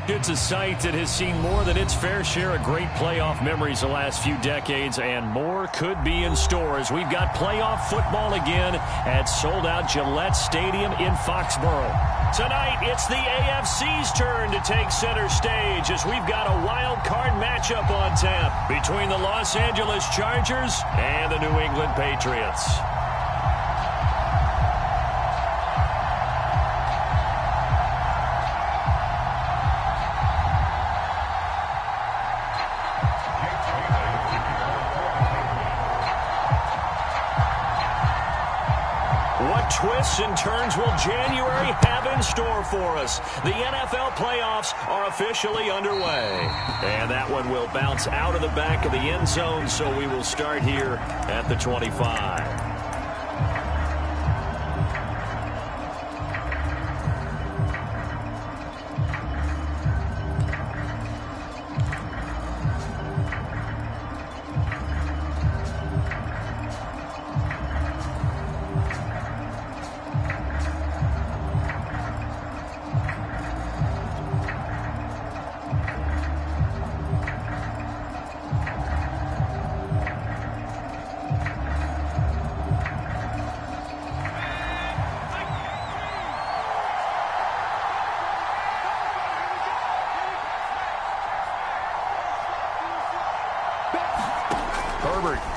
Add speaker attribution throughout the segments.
Speaker 1: It's a site that has seen more than its fair share of great playoff memories the last few decades, and more could be in store as we've got playoff football again at sold-out Gillette Stadium in Foxborough. Tonight, it's the AFC's turn to take center stage as we've got a wild card matchup on tap between the Los Angeles Chargers and the New England Patriots. Twists and turns will January have in store for us? The NFL playoffs are officially underway. And that one will bounce out of the back of the end zone, so we will start here at the 25.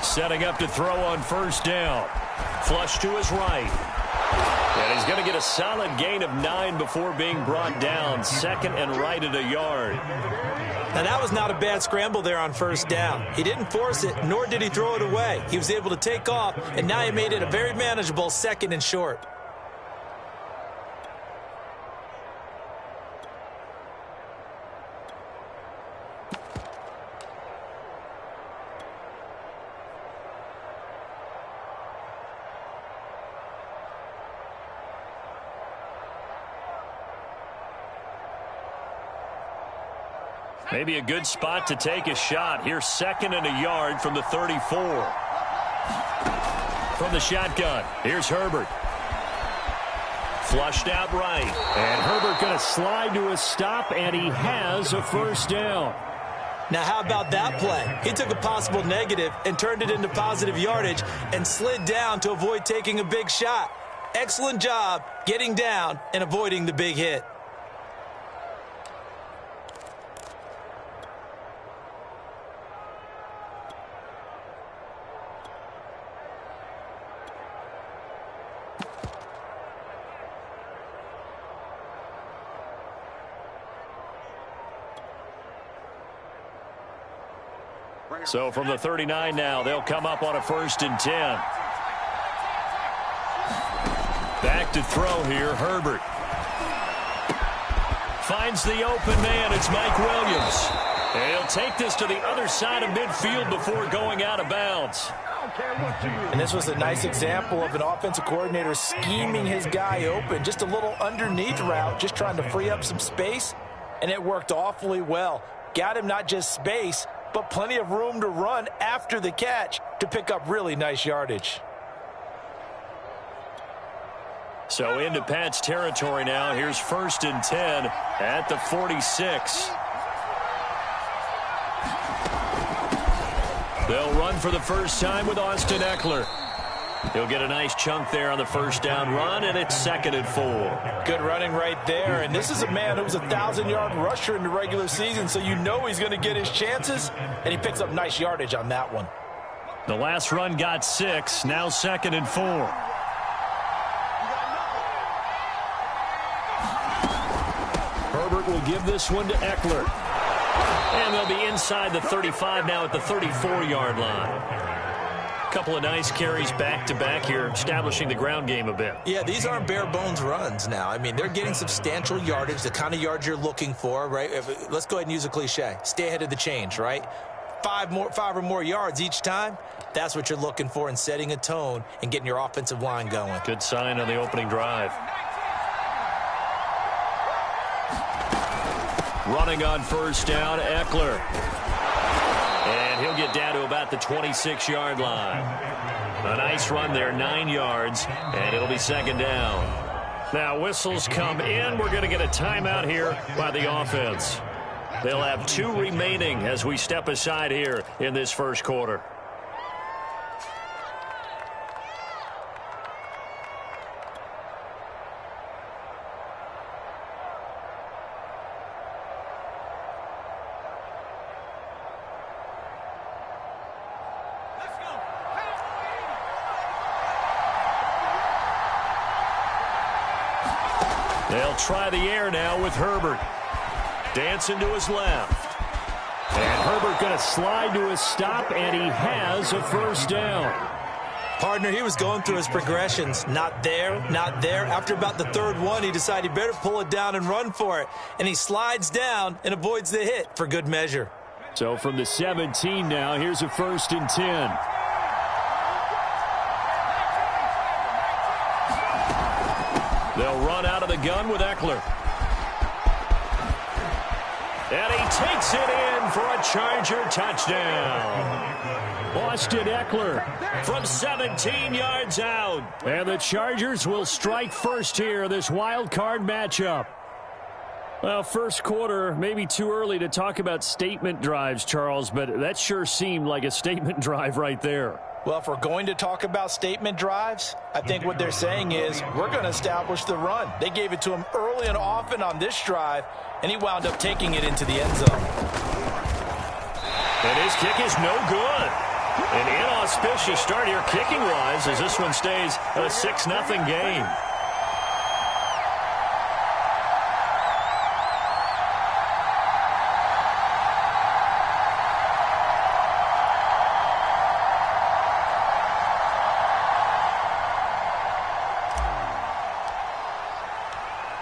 Speaker 1: Setting up to throw on first down. Flush to his right. And he's going to get a solid gain of 9 before being brought down. Second and right at a yard.
Speaker 2: Now, that was not a bad scramble there on first down. He didn't force it, nor did he throw it away. He was able to take off, and now he made it a very manageable second and short.
Speaker 1: Maybe a good spot to take a shot. Here's second and a yard from the 34. From the shotgun, here's Herbert. Flushed out right. And Herbert going to slide to a stop, and he has a first down.
Speaker 2: Now, how about that play? He took a possible negative and turned it into positive yardage and slid down to avoid taking a big shot. Excellent job getting down and avoiding the big hit.
Speaker 1: So from the 39 now, they'll come up on a 1st and 10. Back to throw here, Herbert. Finds the open man, it's Mike Williams. And he'll take this to the other side of midfield before going out of bounds.
Speaker 2: And this was a nice example of an offensive coordinator scheming his guy open. Just a little underneath route, just trying to free up some space, and it worked awfully well. Got him not just space, but plenty of room to run after the catch to pick up really nice yardage.
Speaker 1: So into Pat's territory now. Here's 1st and 10 at the 46. They'll run for the first time with Austin Eckler. He'll get a nice chunk there on the first down run, and it's 2nd and 4.
Speaker 2: Good running right there, and this is a man who was a 1,000-yard rusher in the regular season, so you know he's going to get his chances, and he picks up nice yardage on that one.
Speaker 1: The last run got 6, now 2nd and 4. Herbert will give this one to Eckler. And they'll be inside the 35 now at the 34-yard line. Couple of nice carries back-to-back here, establishing the ground game a bit.
Speaker 2: Yeah, these aren't bare-bones runs now. I mean, they're getting substantial yardage, the kind of yards you're looking for, right? Let's go ahead and use a cliche. Stay ahead of the change, right? 5 or more yards each time, that's what you're looking for in setting a tone and getting your offensive line going.
Speaker 1: Good sign on the opening drive. Running on first down, Eckler. And he'll get down to about the 26-yard line. A nice run there, 9 yards, and it'll be 2nd down. Now whistles come in. We're going to get a timeout here by the offense. They'll have 2 remaining as we step aside here in this first quarter. They'll try the air now with Herbert. Dancing to his left. And Herbert going to slide to his stop, and he has a first down.
Speaker 2: Partner, he was going through his progressions. Not there, not there. After about the 3rd one, he decided he better pull it down and run for it. And he slides down and avoids the hit for good measure.
Speaker 1: So from the 17 now, here's a 1st and 10. They'll run out of the gun with Eckler. And he takes it in for a Charger touchdown. Austin Eckler from 17 yards out. And the Chargers will strike first here, this wild card matchup. Well, first quarter, maybe too early to talk about statement drives, Charles, but that sure seemed like a statement drive right there.
Speaker 2: Well, if we're going to talk about statement drives, I think what they're saying is we're going to establish the run. They gave it to him early and often on this drive, and he wound up taking it into the end zone.
Speaker 1: And his kick is no good. An inauspicious start here kicking-wise as this one stays a 6-0 game.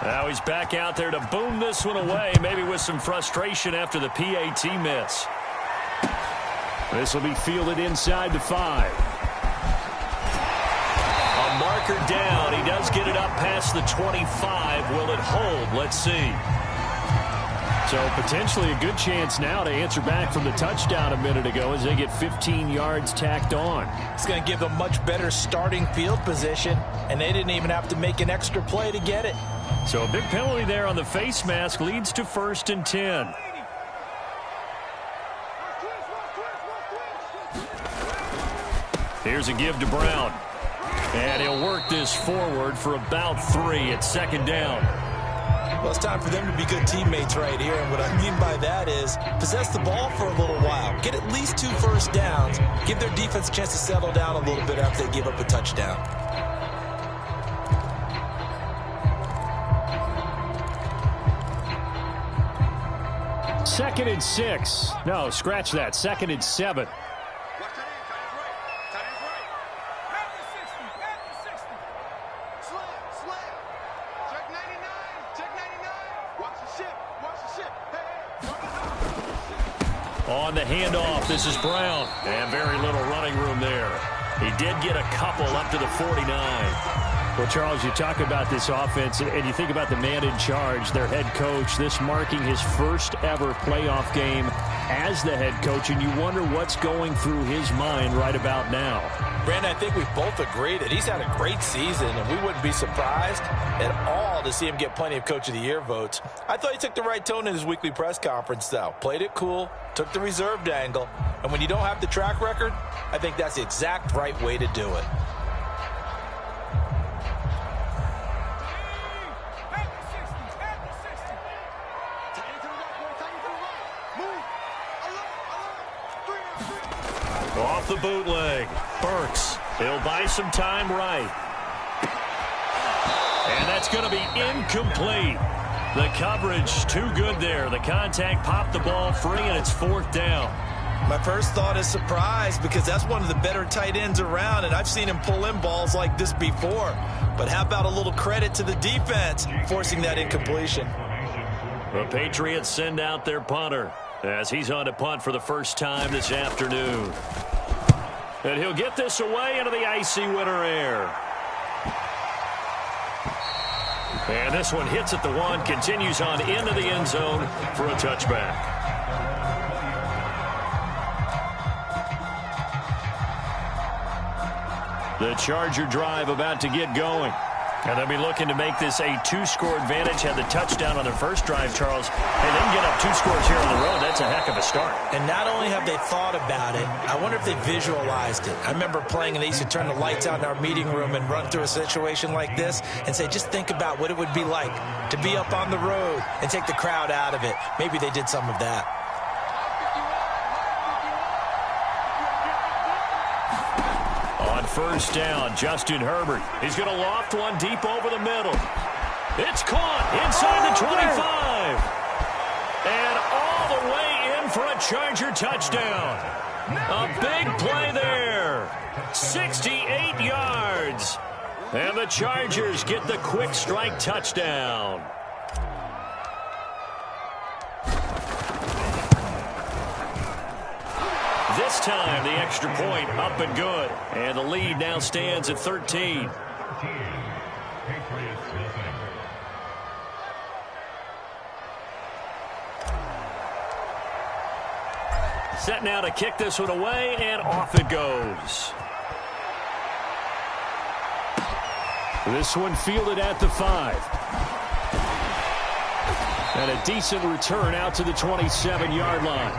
Speaker 1: Now he's back out there to boom this one away, maybe with some frustration after the PAT miss. This will be fielded inside the 5. A marker down. He does get it up past the 25. Will it hold? Let's see. So potentially a good chance now to answer back from the touchdown a minute ago as they get 15 yards tacked on.
Speaker 2: It's going to give them much better starting field position, and they didn't even have to make an extra play to get it.
Speaker 1: So a big penalty there on the face mask leads to 1st and 10. Here's a give to Brown. And he'll work this forward for about 3 at 2nd down.
Speaker 2: Well, it's time for them to be good teammates right here. And what I mean by that is possess the ball for a little while. Get at least 2 first downs. Give their defense a chance to settle down a little bit after they give up a touchdown.
Speaker 1: Second and 6. No, scratch that. 2nd and 7. On the handoff, this is Brown. And very little running room there. He did get a couple up to the 49. Well, Charles, you talk about this offense, and you think about the man in charge, their head coach, this marking his first ever playoff game as the head coach, and you wonder what's going through his mind right about now.
Speaker 2: Brandon, I think we both agree that he's had a great season, and we wouldn't be surprised at all to see him get plenty of Coach of the Year votes. I thought he took the right tone in his weekly press conference, though. Played it cool, took the reserved angle, and when you don't have the track record, I think that's the exact right way to do it.
Speaker 1: Off the bootleg, Burks. He'll buy some time right. And that's going to be incomplete. The coverage too good there. The contact popped the ball free, and it's 4th down.
Speaker 2: My first thought is surprise because that's one of the better tight ends around, and I've seen him pull in balls like this before. But how about a little credit to the defense forcing that incompletion?
Speaker 1: The Patriots send out their punter as he's on to punt for the first time this afternoon. And he'll get this away into the icy winter air. And this one hits at the 1, continues on into the end zone for a touchback. The Charger drive about to get going. And they'll be looking to make this a two-score advantage. Had the touchdown on their first drive, Charles. Hey, they can get up 2 scores here on the road. That's a heck of a start.
Speaker 2: And not only have they thought about it, I wonder if they visualized it. I remember playing, and they used to turn the lights out in our meeting room and run through a situation like this and say, just think about what it would be like to be up on the road and take the crowd out of it. Maybe they did some of that.
Speaker 1: On first down, Justin Herbert. He's going to loft one deep over the middle. It's caught inside the 25. And all the way in for a Charger touchdown. A big play there. 68 yards. And the Chargers get the quick strike touchdown. This time, the extra point up and good. And the lead now stands at 13. Set now to kick this one away, and off it goes. This one fielded at the 5. And a decent return out to the 27-yard line.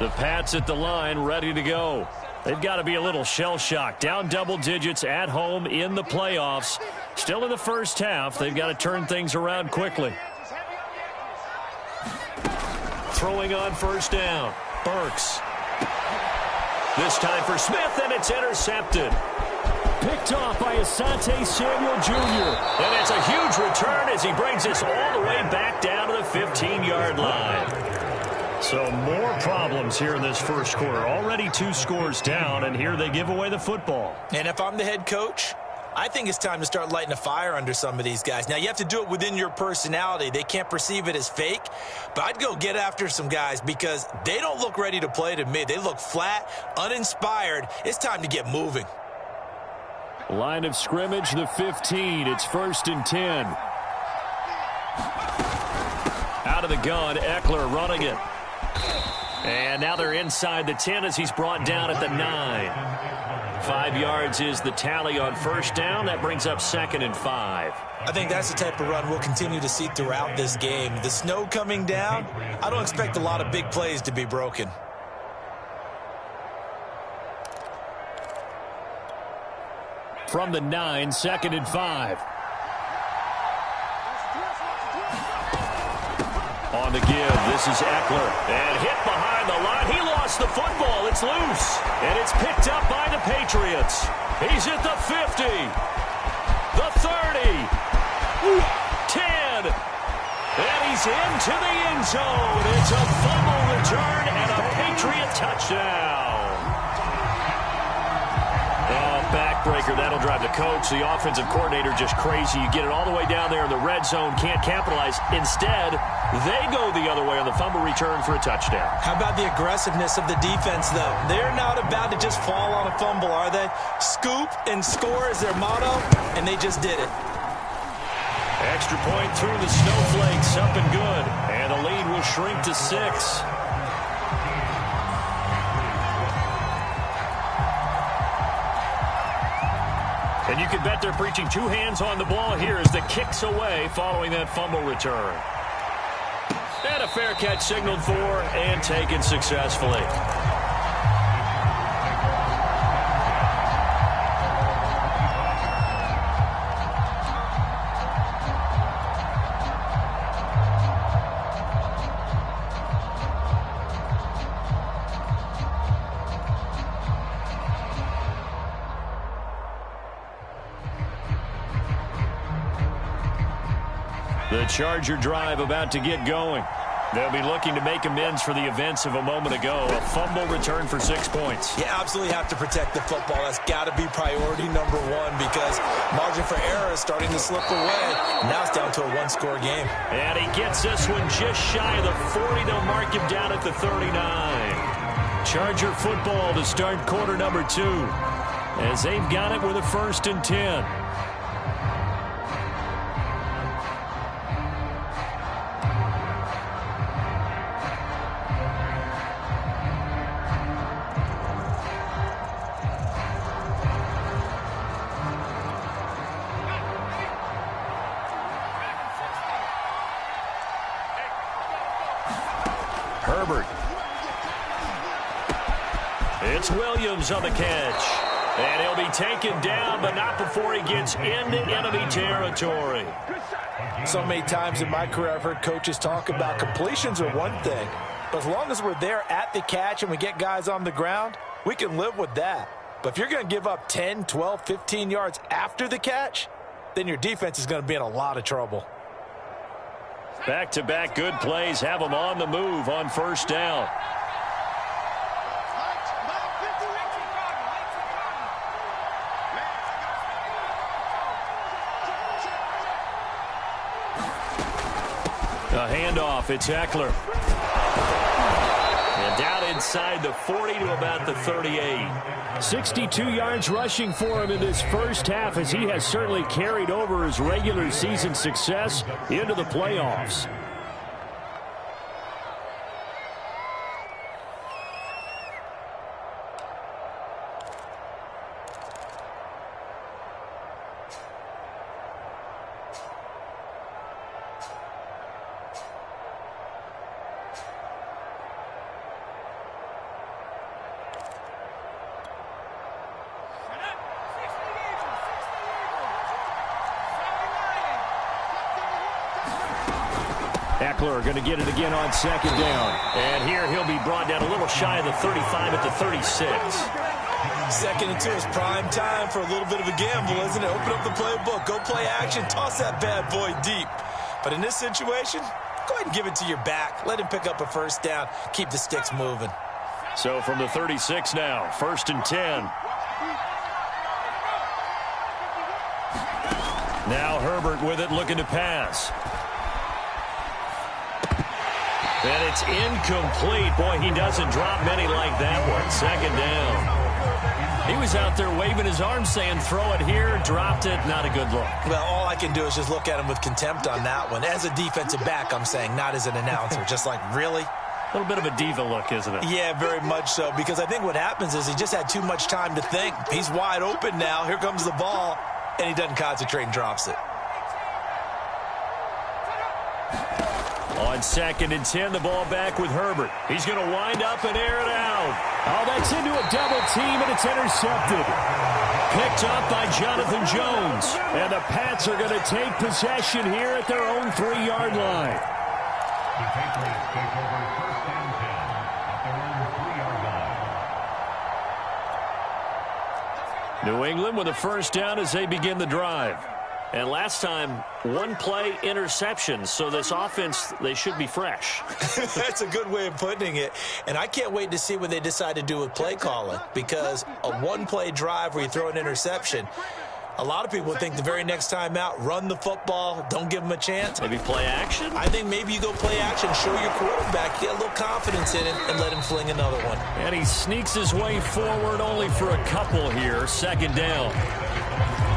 Speaker 1: The Pats at the line, ready to go. They've got to be a little shell-shocked. Down double digits at home in the playoffs. Still in the first half. They've got to turn things around quickly. Throwing on first down. Burks. This time for Smith, and it's intercepted. Picked off by Asante Samuel Jr. And it's a huge return as he brings us all the way back down to the 15-yard line. So more problems here in this first quarter. Already 2 scores down, and here they give away the football.
Speaker 2: And if I'm the head coach, I think it's time to start lighting a fire under some of these guys. Now, you have to do it within your personality. They can't perceive it as fake. But I'd go get after some guys because they don't look ready to play to me. They look flat, uninspired. It's time to get moving.
Speaker 1: Line of scrimmage, the 15. It's 1st and 10. Out of the gun, Eckler running it. And now they're inside the 10 as he's brought down at the 9. 5 yards is the tally on first down. That brings up 2nd and 5.
Speaker 2: I think that's the type of run we'll continue to see throughout this game. The snow coming down, I don't expect a lot of big plays to be broken.
Speaker 1: From the 9, 2nd and 5. On the give, this is Eckler. And hit behind the line. He lost the football. It's loose. And it's picked up by the Patriots. He's at the 50. The 30. 10. And he's into the end zone. It's a fumble return and a Patriot touchdown. Backbreaker, that'll drive the coach, the offensive coordinator, just crazy. You get it all the way down there in the red zone, can't capitalize. Instead, they go the other way on the fumble return for a touchdown.
Speaker 2: How about the aggressiveness of the defense, though? They're not about to just fall on a fumble, are they? Scoop and score is their motto, and they just did it.
Speaker 1: Extra point through the snowflakes, up and good. And the lead will shrink to 6. And you can bet they're preaching 2 hands on the ball here as the kick's away following that fumble return. And a fair catch signaled for and taken successfully. The Charger drive about to get going. They'll be looking to make amends for the events of a moment ago. A fumble return for 6 points.
Speaker 2: You absolutely have to protect the football. That's got to be priority number one because margin for error is starting to slip away. Now it's down to a one-score game.
Speaker 1: And he gets this one just shy of the 40. They'll mark him down at the 39. Charger football to start quarter number 2 as they've got it with a 1st and 10. Herbert. It's Williams on the catch. And he'll be taken down, but not before he gets into enemy territory.
Speaker 2: So many times in my career I've heard coaches talk about completions are one thing. But as long as we're there at the catch and we get guys on the ground, we can live with that. But if you're going to give up 10, 12, 15 yards after the catch, then your defense is going to be in a lot of trouble.
Speaker 1: Back-to-back good plays have them on the move on 1st down. A handoff, it's Eckler. And down inside the 40 to about the 38. 62 yards rushing for him in this first half as he has certainly carried over his regular season success into the playoffs. Eckler going to get it again on 2nd down. And here he'll be brought down a little shy of the 35 at the 36.
Speaker 2: 2nd and 2 is prime time for a little bit of a gamble, isn't it? Open up the playbook, go play action, toss that bad boy deep. But in this situation, go ahead and give it to your back. Let him pick up a 1st down. Keep the sticks moving.
Speaker 1: So from the 36 now, 1st and 10. Now Herbert with it, looking to pass. And it's incomplete. Boy, he doesn't drop many like that one. 2nd down. He was out there waving his arms saying, throw it here, dropped it. Not a good look.
Speaker 2: Well, all I can do is just look at him with contempt on that one. As a defensive back, I'm saying, not as an announcer. Just like, really?
Speaker 1: A little bit of a diva look, isn't it?
Speaker 2: Yeah, very much so. Because I think what happens is he just had too much time to think. He's wide open now. Here comes the ball. And he doesn't concentrate and drops it.
Speaker 1: On 2nd and 10, the ball back with Herbert. He's going to wind up and air it out. Oh, that's into a double team, and it's intercepted. Picked up by Jonathan Jones. And the Pats are going to take possession here at their own 3-yard line. New England with a 1st down as they begin the drive. And last time, 1-play interception. So this offense, they should be fresh.
Speaker 2: That's a good way of putting it. And I can't wait to see what they decide to do with play calling. Because a 1-play drive where you throw an interception, a lot of people think the very next time out, run the football, don't give them a chance.
Speaker 1: Maybe play action?
Speaker 2: I think maybe you go play action, show your quarterback, get a little confidence in him, and let him fling another one.
Speaker 1: And he sneaks his way forward only for a couple here. 2nd down.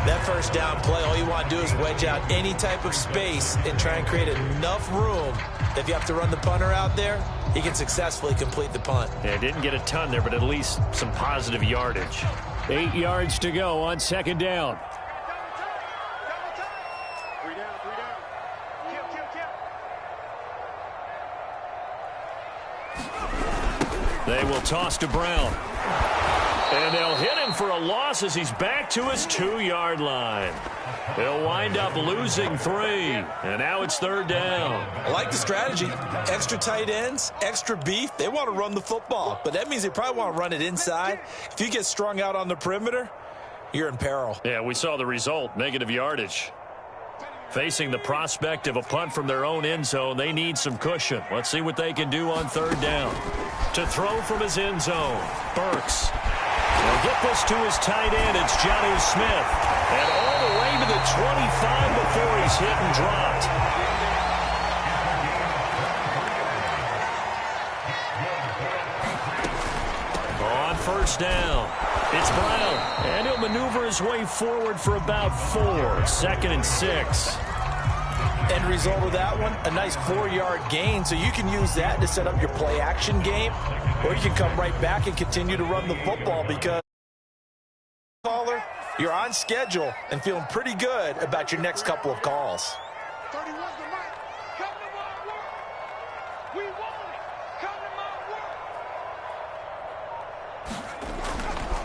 Speaker 2: That 1st down play, all you want to do is wedge out any type of space and try and create enough room. If you have to run the punter out there, he can successfully complete the punt.
Speaker 1: Yeah, didn't get a ton there, but at least some positive yardage. 8 yards to go on 2nd down. They will toss to Brown. And they'll hit him for a loss as he's back to his 2-yard line. They'll wind up losing 3. And now it's 3rd down.
Speaker 2: I like the strategy. Extra tight ends, extra beef. They want to run the football. But that means they probably want to run it inside. If you get strung out on the perimeter, you're in peril.
Speaker 1: Yeah, we saw the result. Negative yardage. Facing the prospect of a punt from their own end zone, they need some cushion. Let's see what they can do on third down. To throw from his end zone, Burks. He'll get this to his tight end. It's Jonnu Smith. And all the way to the 25 before he's hit and dropped. On first down, it's Brown. And he'll maneuver his way forward for about 4. 2nd and 6.
Speaker 2: End result of that one, a nice 4-yard gain, so you can use that to set up your play-action game, or you can come right back and continue to run the football because caller, you're on schedule and feeling pretty good about your next couple of calls.
Speaker 3: 31's the mark. Come to my work. We want it. Come to my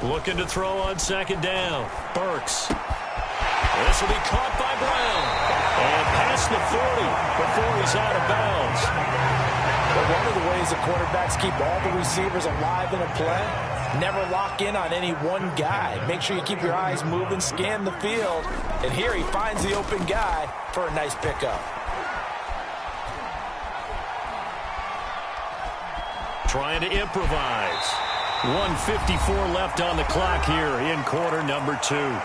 Speaker 3: work.
Speaker 1: Looking to throw on 2nd down. Burks. This will be caught by Brown. And past the 40 before he's out of bounds.
Speaker 2: But one of the ways the quarterbacks keep all the receivers alive in a play, never lock in on any one guy. Make sure you keep your eyes moving, scan the field. And here he finds the open guy for a nice pickup.
Speaker 1: Trying to improvise. 1:54 left on the clock here in quarter number 2.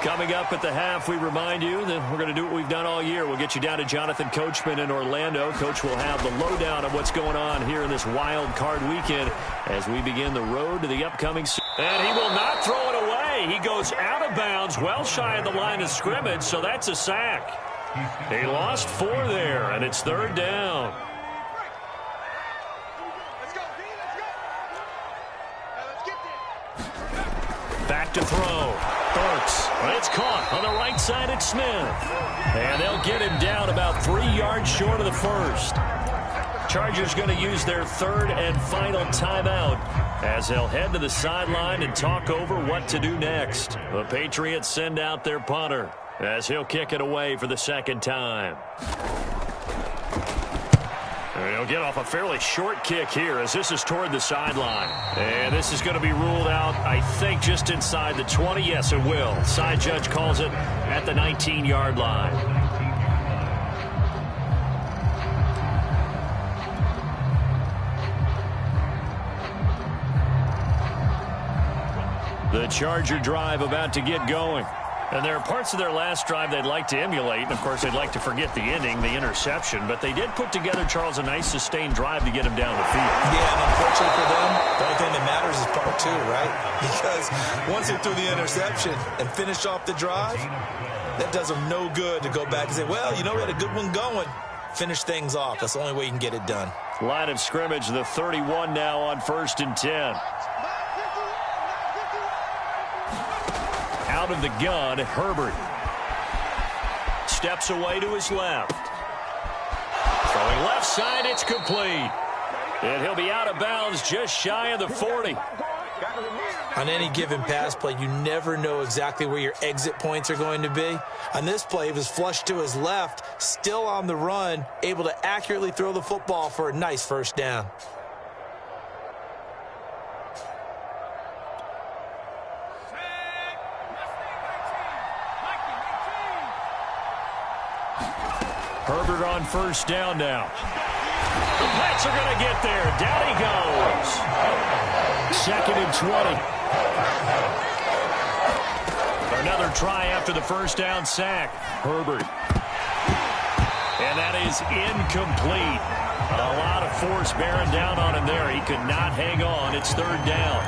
Speaker 1: Coming up at the half, we remind you that we're going to do what we've done all year. We'll get you down to Jonathan Coachman in Orlando. Coach will have the lowdown of what's going on here in this wild card weekend as we begin the road to the upcoming season. And he will not throw it away. He goes out of bounds, well shy of the line of scrimmage, so that's a sack. He lost 4 there, and it's 3rd down.
Speaker 3: Let's go, D. Let's go. Now let's get there.
Speaker 1: Back to throw. Burks. It's caught on the right side at Smith. And they'll get him down about 3 yards short of the first. Chargers going to use their 3rd and final timeout as they'll head to the sideline and talk over what to do next. The Patriots send out their punter as he'll kick it away for the 2nd time. And he'll get off a fairly short kick here as this is toward the sideline. And this is going to be ruled out, I think, just inside the 20. Yes, it will. Side judge calls it at the 19-yard line. The Charger drive about to get going. And there are parts of their last drive they'd like to emulate. And, of course, they'd like to forget the ending, the interception. But they did put together, Charles, a nice sustained drive to get him down the field.
Speaker 2: Yeah, and unfortunately for them, the only thing that matters is part 2, right? Because once they threw the interception and finished off the drive, that does them no good to go back and say, well, you know, we had a good one going. Finish things off. That's the only way you can get it done.
Speaker 1: Line of scrimmage, the 31 now on 1st and 10. Out of the gun, Herbert. Steps away to his left. Throwing left side, it's complete. And he'll be out of bounds just shy of the 40.
Speaker 2: On any given pass play, you never know exactly where your exit points are going to be. On this play, he was flushed to his left, still on the run, able to accurately throw the football for a nice 1st down.
Speaker 1: Herbert on 1st down now. The Pats are going to get there. Down he goes. 2nd and 20. Another try after the 1st down sack. Herbert. And that is incomplete. A lot of force bearing down on him there. He could not hang on. It's 3rd down.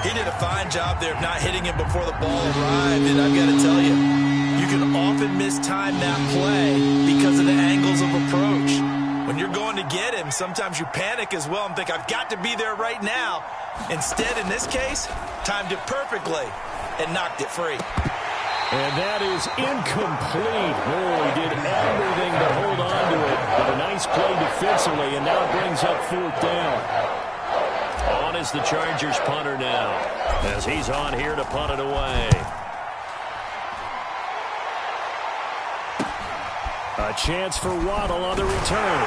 Speaker 2: He did a fine job there of not hitting him before the ball arrived. And I've got to tell you, you can often mistime that play because of the angles of approach. When you're going to get him, sometimes you panic as well and think, I've got to be there right now. Instead, in this case, timed it perfectly and knocked it free.
Speaker 1: And that is incomplete. Oh, he did everything to hold on to it. But a nice play defensively, and now brings up 4th down. On is the Chargers punter now, as he's on here to punt it away. A chance for Waddle on the return.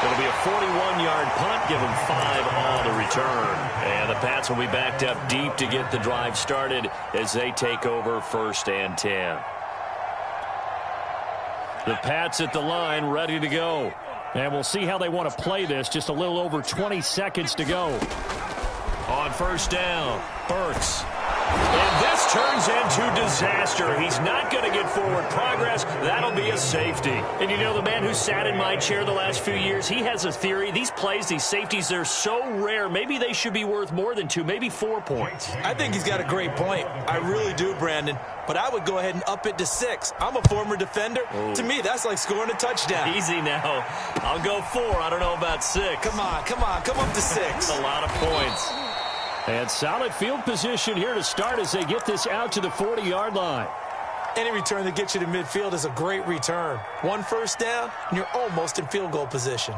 Speaker 1: It'll be a 41-yard punt, give them 5 on the return. And the Pats will be backed up deep to get the drive started as they take over 1st and 10. The Pats at the line, ready to go. And we'll see how they want to play this. Just a little over 20 seconds to go. On 1st down, Burks. And this turns into disaster. He's not going to get forward progress. That'll be a safety. And you know, the man who sat in my chair the last few years, he has a theory. These plays, these safeties, they're so rare. Maybe they should be worth more than 2, maybe 4 points.
Speaker 2: I think he's got a great point. I really do, Brandon. But I would go ahead and up it to 6. I'm a former defender. Ooh. To me, that's like scoring a touchdown.
Speaker 1: Easy now. I'll go 4. I don't know about 6.
Speaker 2: Come on. Come up to 6.
Speaker 1: That's a lot of points. And solid field position here to start as they get this out to the 40-yard line.
Speaker 2: Any return that gets you to midfield is a great return. 1 first down, and you're almost in field goal position.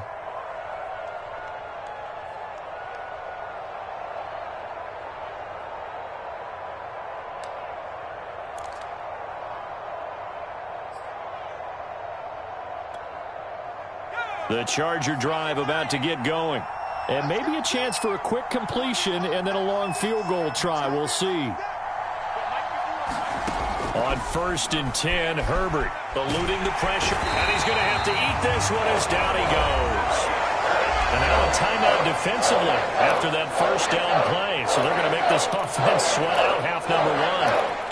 Speaker 1: The Charger drive about to get going. And maybe a chance for a quick completion and then a long field goal try. We'll see. On 1st and 10, Herbert eluding the pressure. And he's going to have to eat this one as down he goes. And now a timeout defensively after that 1st down play. So they're going to make this offense sweat out half number 1.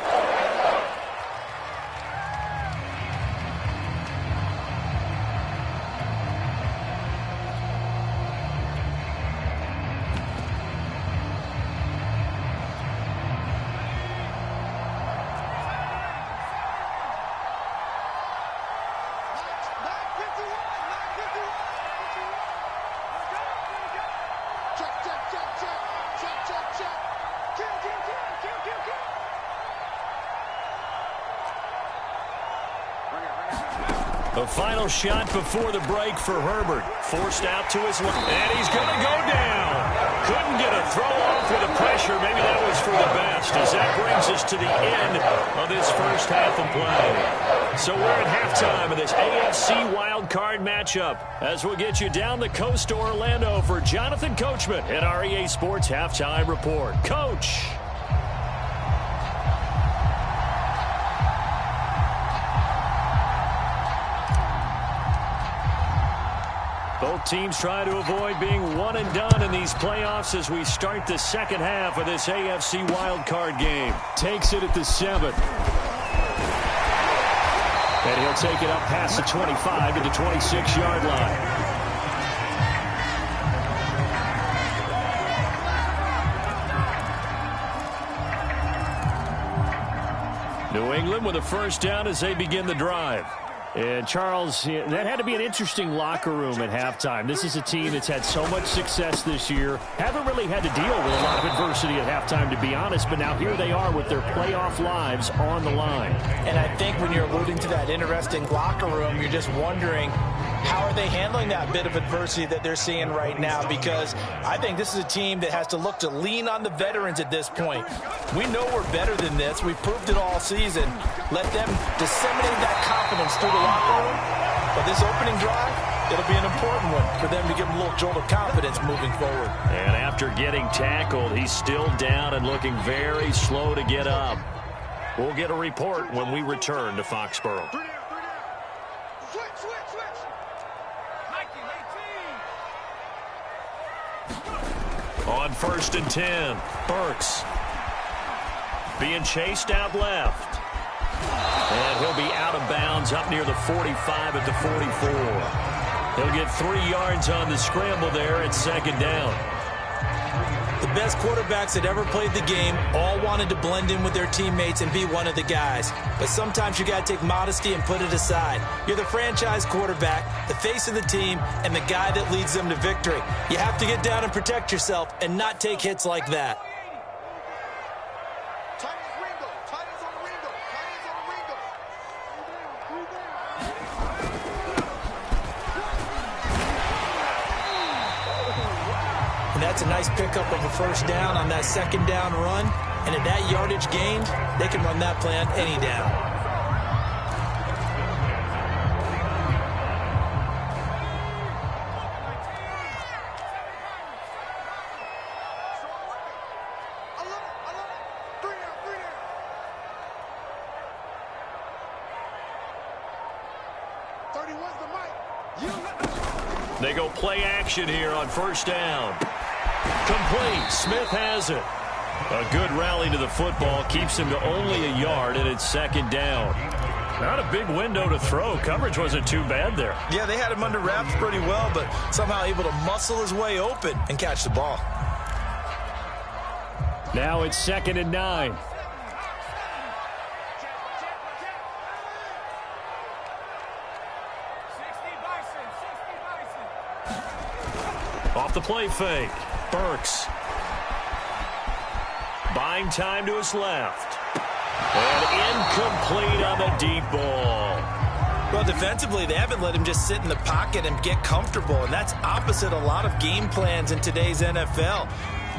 Speaker 1: A final shot before the break for Herbert. Forced out to his left. And he's going to go down. Couldn't get a throw off with the pressure. Maybe that was for the best, as that brings us to the end of this first half of play. So we're at halftime of this AFC wildcard matchup as we'll get you down the coast to Orlando for Jonathan Coachman at our EA Sports Halftime Report. Coach. Both teams try to avoid being one and done in these playoffs as we start the second half of this AFC wildcard game. Takes it at the 7. And he'll take it up past the 25 to the 26-yard line. New England with a 1st down as they begin the drive. And, Charles, that had to be an interesting locker room at halftime. This is a team that's had so much success this year. Haven't really had to deal with a lot of adversity at halftime, to be honest. But now here they are with their playoff lives on the line.
Speaker 2: And I think when you're alluding to that interesting locker room, you're just wondering, how are they handling that bit of adversity that they're seeing right now? Because I think this is a team that has to look to lean on the veterans at this point. We know we're better than this. We've proved it all season. Let them disseminate that confidence through the locker room. But this opening drive, it'll be an important one for them to give them a little jolt of confidence moving forward.
Speaker 1: And after getting tackled, he's still down and looking very slow to get up. We'll get a report when we return to Foxborough. On 1st and 10, Burks being chased out left. And he'll be out of bounds up near the 45 at the 44. He'll get 3 yards on the scramble there at 2nd down.
Speaker 2: The best quarterbacks that ever played the game all wanted to blend in with their teammates and be one of the guys. But sometimes you got to take modesty and put it aside. You're the franchise quarterback, the face of the team, and the guy that leads them to victory. You have to get down and protect yourself and not take hits like that. That's a nice pickup of a 1st down on that 2nd down run. And at that yardage gained, they can run that play on any down.
Speaker 1: They go play action here on first down. Complete. Smith has it. A good rally to the football keeps him to only a yard, and it's second down. Not a big window to throw. Coverage wasn't too bad there.
Speaker 2: Yeah, they had him under wraps pretty well, but somehow able to muscle his way open and catch the ball.
Speaker 1: Now it's 2nd and 9. Off the play fake. Burks. Buying time to his left. And incomplete on the deep ball.
Speaker 2: Well, defensively, they haven't let him just sit in the pocket and get comfortable, and that's opposite a lot of game plans in today's NFL.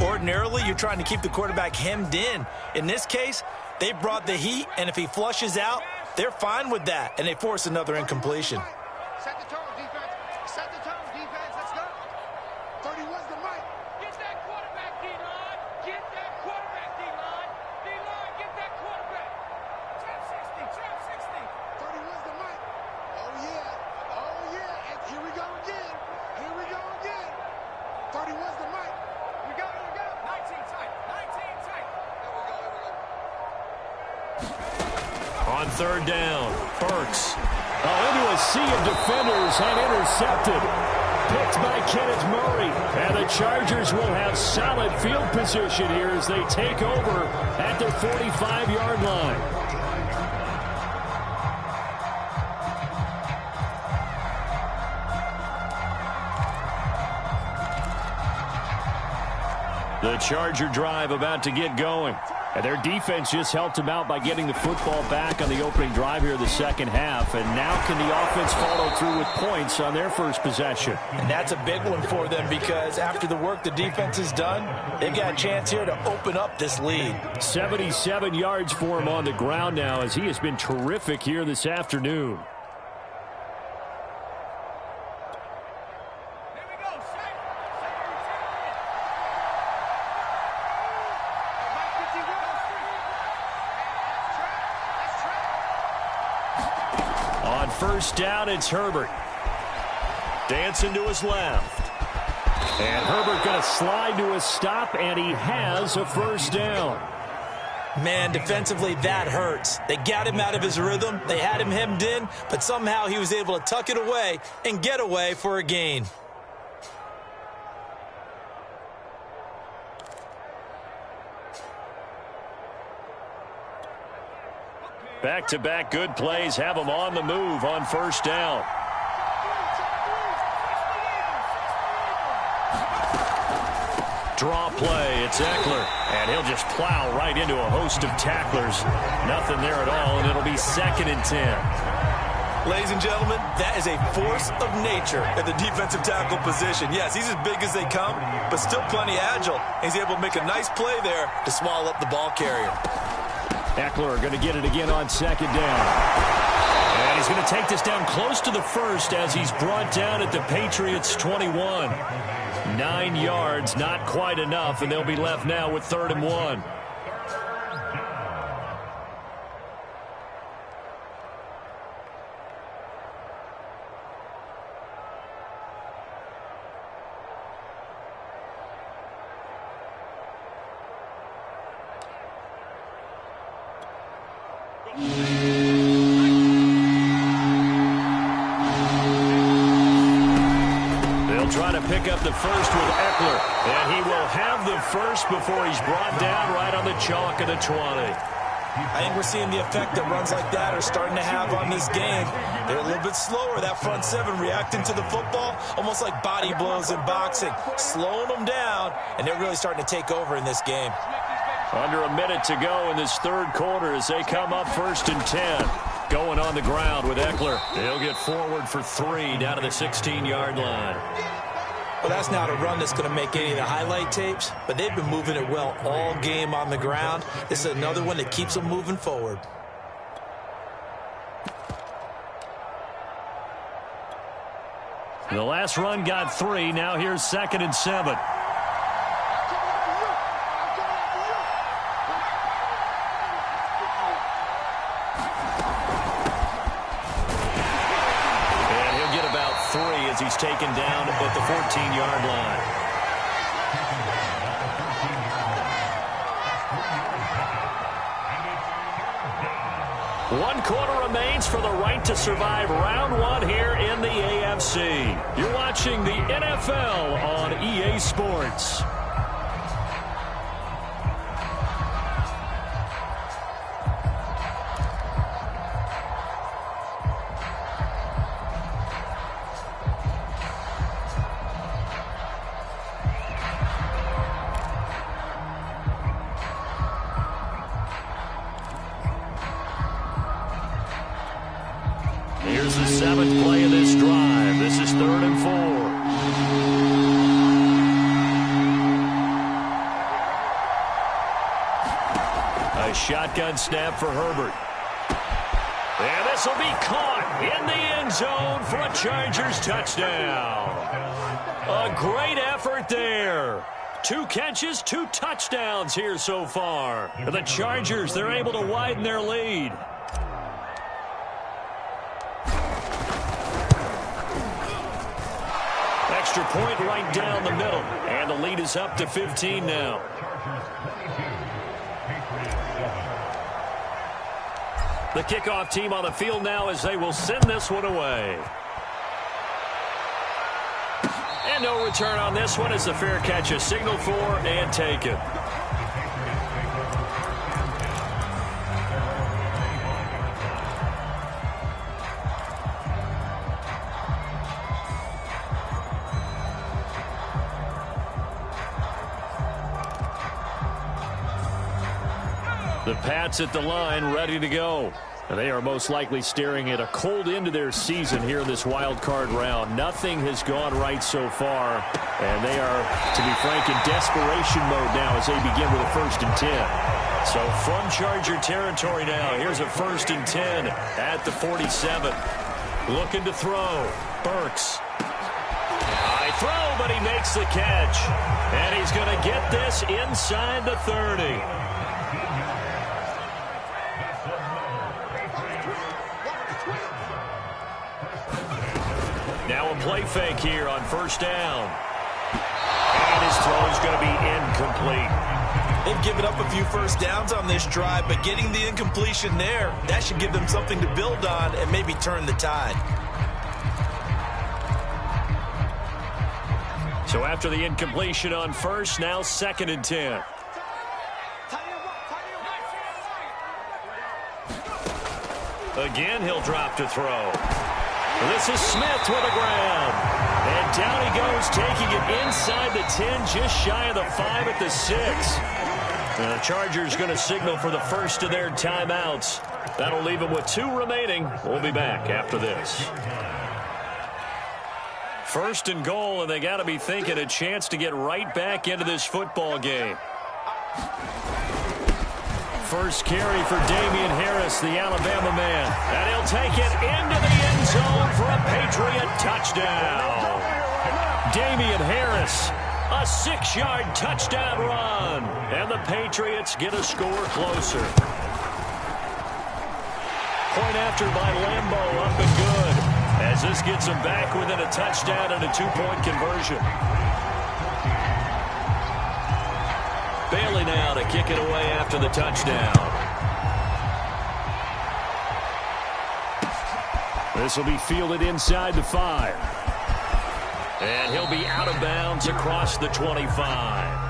Speaker 2: Ordinarily, you're trying to keep the quarterback hemmed in. In this case, they brought the heat, and if he flushes out, they're fine with that, and they force another incompletion.
Speaker 3: Set the tone, defense. Set the tone, defense. Let's go. 31's the mic. Get that quarterback, D-line. Get that quarterback, D-line. D-line, get that quarterback. Trap 60, trap 60. 31's the mic. Oh, yeah. Oh, yeah. And here we go again. Here we go again. 31's the mic. We go, here we go. 19 tight. 19 tight. There we go, here we go.
Speaker 1: On third down, Burks. Into a sea of defenders and intercepted. Picked by Kenneth Murray. And the Chargers will have solid field position here as they take over at their 45-yard line. The Charger drive about to get going. And their defense just helped them out by getting the football back on the opening drive here in the second half. And now can the offense follow through with points on their first possession?
Speaker 2: And that's a big one for them because after the work the defense has done, they've got a chance here to open up this lead.
Speaker 1: 77 yards for him on the ground now as he has been terrific here this afternoon. First down, it's Herbert. Dancing to his left. And Herbert going to slide to a stop, and he has a first down.
Speaker 2: Man, defensively, that hurts. They got him out of his rhythm. They had him hemmed in, but somehow he was able to tuck it away and get away for a gain.
Speaker 1: Back-to-back good plays have them on the move on first down. Draw play, it's Eckler, and he'll just plow right into a host of tacklers. Nothing there at all, and it'll be 2nd and 10.
Speaker 2: Ladies and gentlemen, that is a force of nature at the defensive tackle position. Yes, he's as big as they come, but still plenty agile. He's able to make a nice play there to swallow up the ball carrier.
Speaker 1: Eckler going to get it again on second down. And he's going to take this down close to the first as he's brought down at the Patriots' 21. 9 yards, not quite enough, and they'll be left now with 3rd and 1. Pick up the first with Eckler, and he will have the first before he's brought down right on the chalk of the 20.
Speaker 2: I think we're seeing the effect that runs like that are starting to have on this game. They're a little bit slower, that front seven reacting to the football, almost like body blows in boxing, slowing them down, and they're really starting to take over in this game.
Speaker 1: Under a minute to go in this third quarter as they come up 1st and 10. Going on the ground with Eckler. He'll get forward for 3 down to the 16-yard line.
Speaker 2: Well, that's not a run that's going to make any of the highlight tapes, but they've been moving it well all game on the ground. This is another one that keeps them moving forward.
Speaker 1: The last run got 3. Now here's 2nd and 7. he's taken down at the 14-yard line. One quarter remains for the right to survive round one here in the AFC. You're watching the NFL on EA Sports. Here's the 7th play of this drive. This is 3rd and 4. A shotgun snap for Herbert. And this will be caught in the end zone for a Chargers touchdown. A great effort there. 2 catches, 2 touchdowns here so far. The Chargers, they're able to widen their lead. Extra point right down the middle. And the lead is up to 15 now. The kickoff team on the field now as they will send this one away. And no return on this one as the fair catch is signaled for and taken. The Pats at the line, ready to go. And they are most likely staring at a cold end to their season here in this wild card round. Nothing has gone right so far, and they are, to be frank, in desperation mode now as they begin with a 1st and 10. So from Charger territory now, here's a 1st and 10 at the 47. Looking to throw. Burks. High throw, but he makes the catch. And he's going to get this inside the 30. Now a play fake here on 1st down. And his throw is going to be incomplete.
Speaker 2: They've given up a few 1st downs on this drive, but getting the incompletion there, that should give them something to build on and maybe turn the tide.
Speaker 1: So after the incompletion on 1st, now 2nd and 10. Again, he'll drop to throw. This is Smith with the ground. And down he goes, taking it inside the 10, just shy of the 5 at the 6. The Chargers going to signal for the first of their timeouts. That'll leave them with 2 remaining. We'll be back after this. 1st and goal, and they got to be thinking a chance to get right back into this football game. First carry for Damian Harris, the Alabama man. And he'll take it into the end zone for a Patriot touchdown. Damian Harris, a 6-yard touchdown run. And the Patriots get a score closer. Point after by Lambeau, up and good. As this gets them back within a touchdown and a 2-point conversion. Bailey now to kick it away after the touchdown. This will be fielded inside the 5. And he'll be out of bounds across the 25.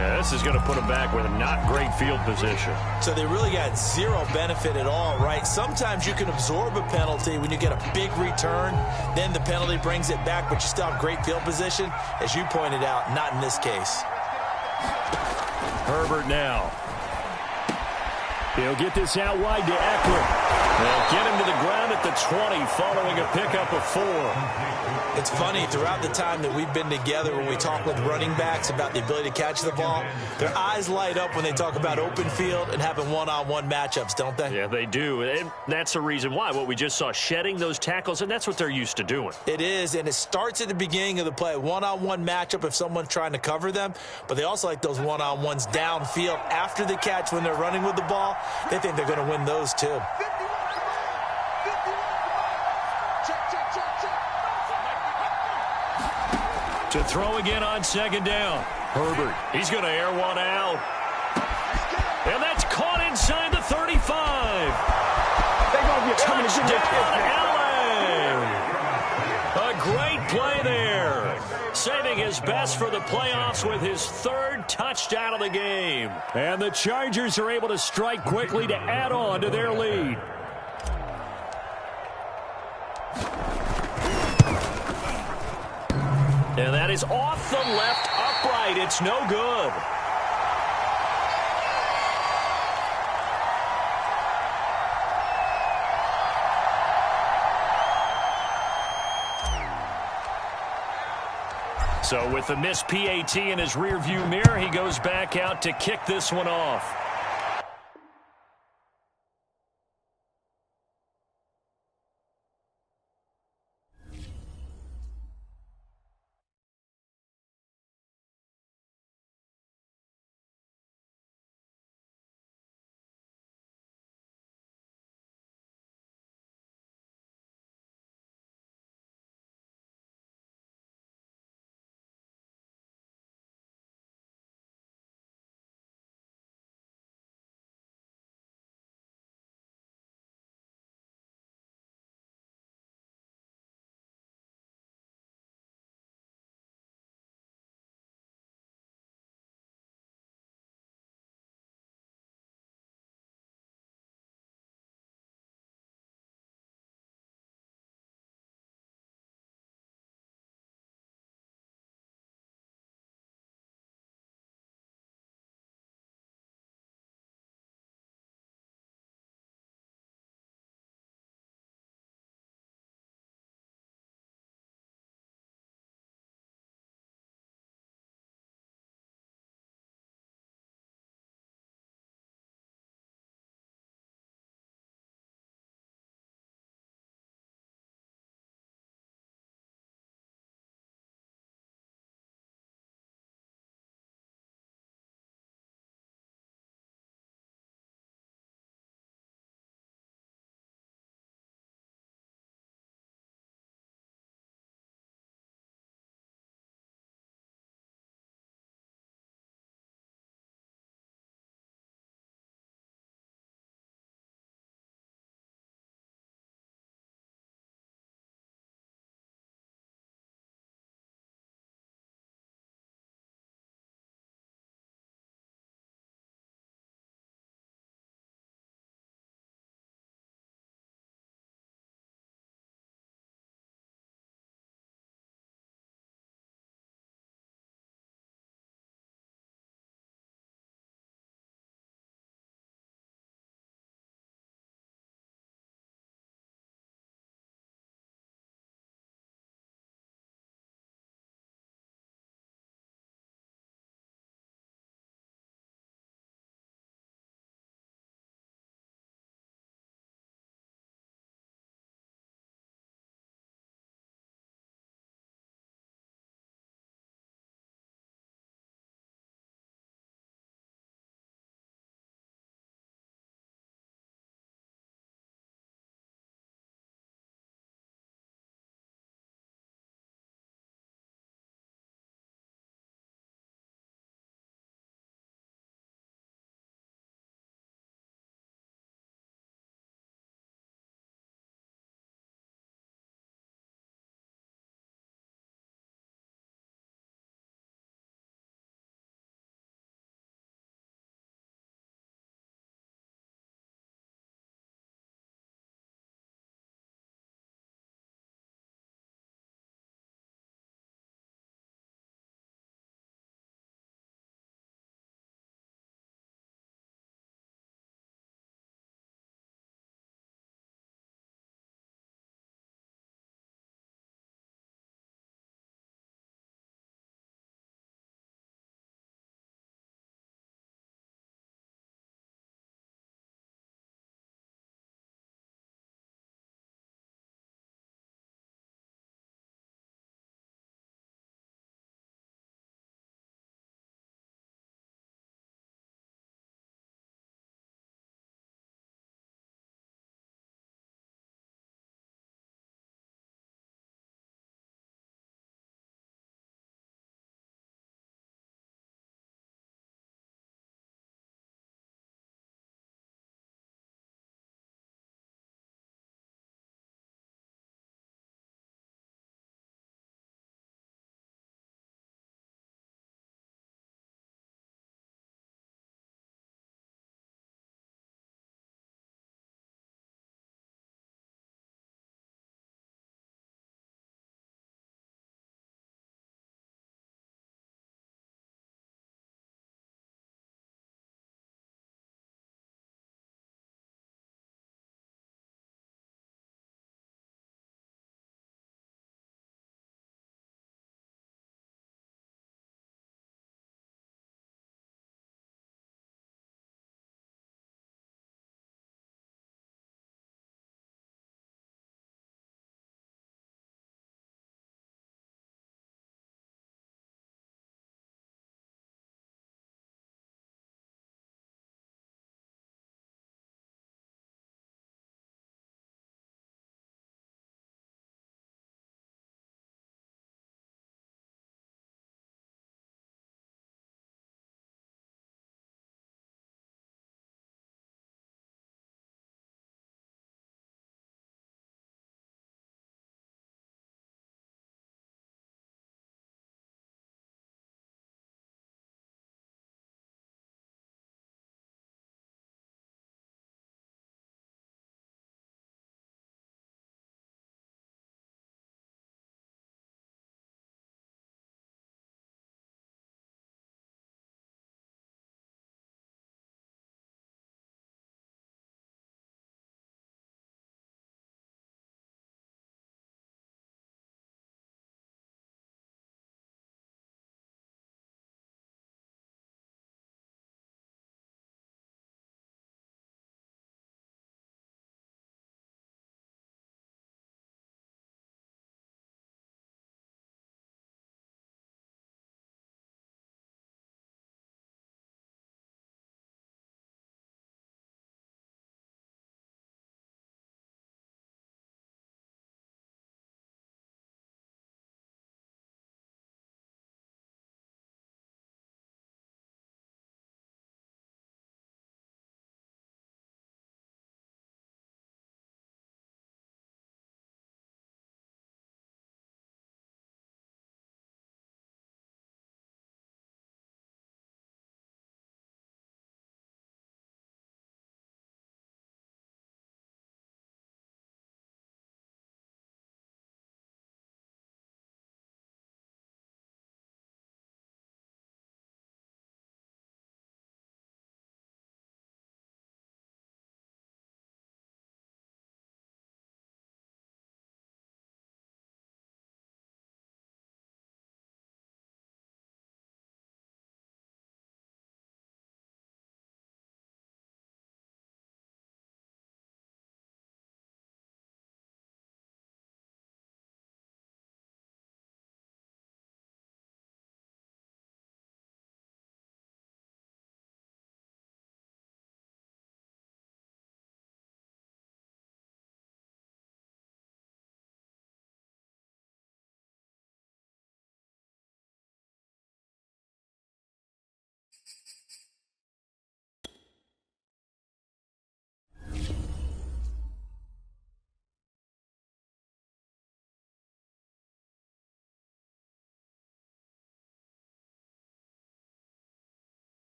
Speaker 1: Now this is going to put him back with a not great field position.
Speaker 2: So they really got 0 benefit at all, right? Sometimes you can absorb a penalty when you get a big return. Then the penalty brings it back, but you still have great field position. As you pointed out, not in this case.
Speaker 1: Herbert now. He'll get this out wide to Eckler. They'll get him to the ground at the 20 following a pickup of 4.
Speaker 2: It's funny, throughout the time that we've been together when we talk with running backs about the ability to catch the ball, their eyes light up when they talk about open field and having one-on-one matchups, don't they?
Speaker 1: Yeah, they do. And that's the reason why. What we just saw, shedding those tackles, and that's what they're used to doing.
Speaker 2: It is, and it starts at the beginning of the play. One-on-one matchup if someone's trying to cover them, but they also like those one-on-ones downfield after the catch when they're running with the ball. They think they're going to win those too.
Speaker 3: Check, check, check.
Speaker 1: To throw again on second down. Herbert, he's going to air one out. And that's caught inside the 35. Touchdown, LA. A great play there. Saving his best for the playoffs with his third touchdown of the game. And the Chargers are able to strike quickly to add on to their lead. And that is off the left upright. It's no good. So with the missed PAT in his rearview mirror, he goes back out to kick this one off.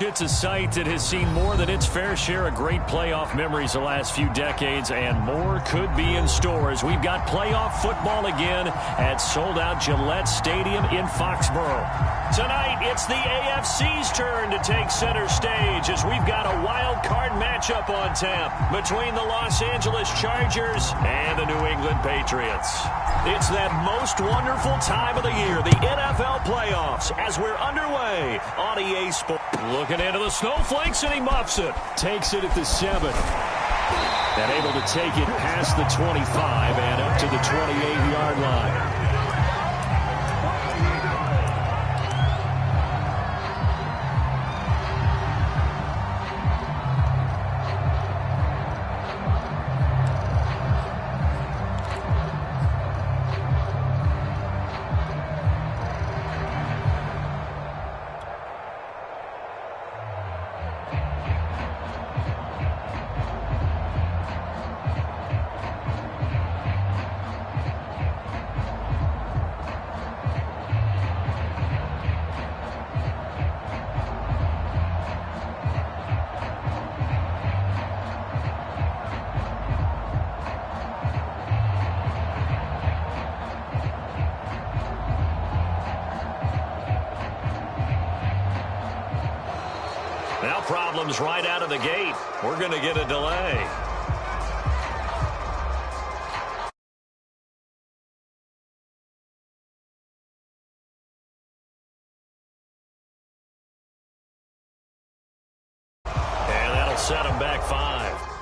Speaker 1: It's a site that has seen more than its fair share of great playoff memories the last few decades, and more could be in store as we've got playoff football again at sold-out Gillette Stadium in Foxborough. Tonight, it's the AFC's turn to take center stage as we've got a wild card matchup on tap between the Los Angeles Chargers and the New England Patriots. It's that most wonderful time of the year, the NFL playoffs, as we're underway on EA Sports. Looking into the snowflakes, and he muffs it. Takes it at the 7. And able to take it past the 25 and up to the 28-yard line. Now problems right out of the gate. We're going to get a delay. And that'll set them back 5.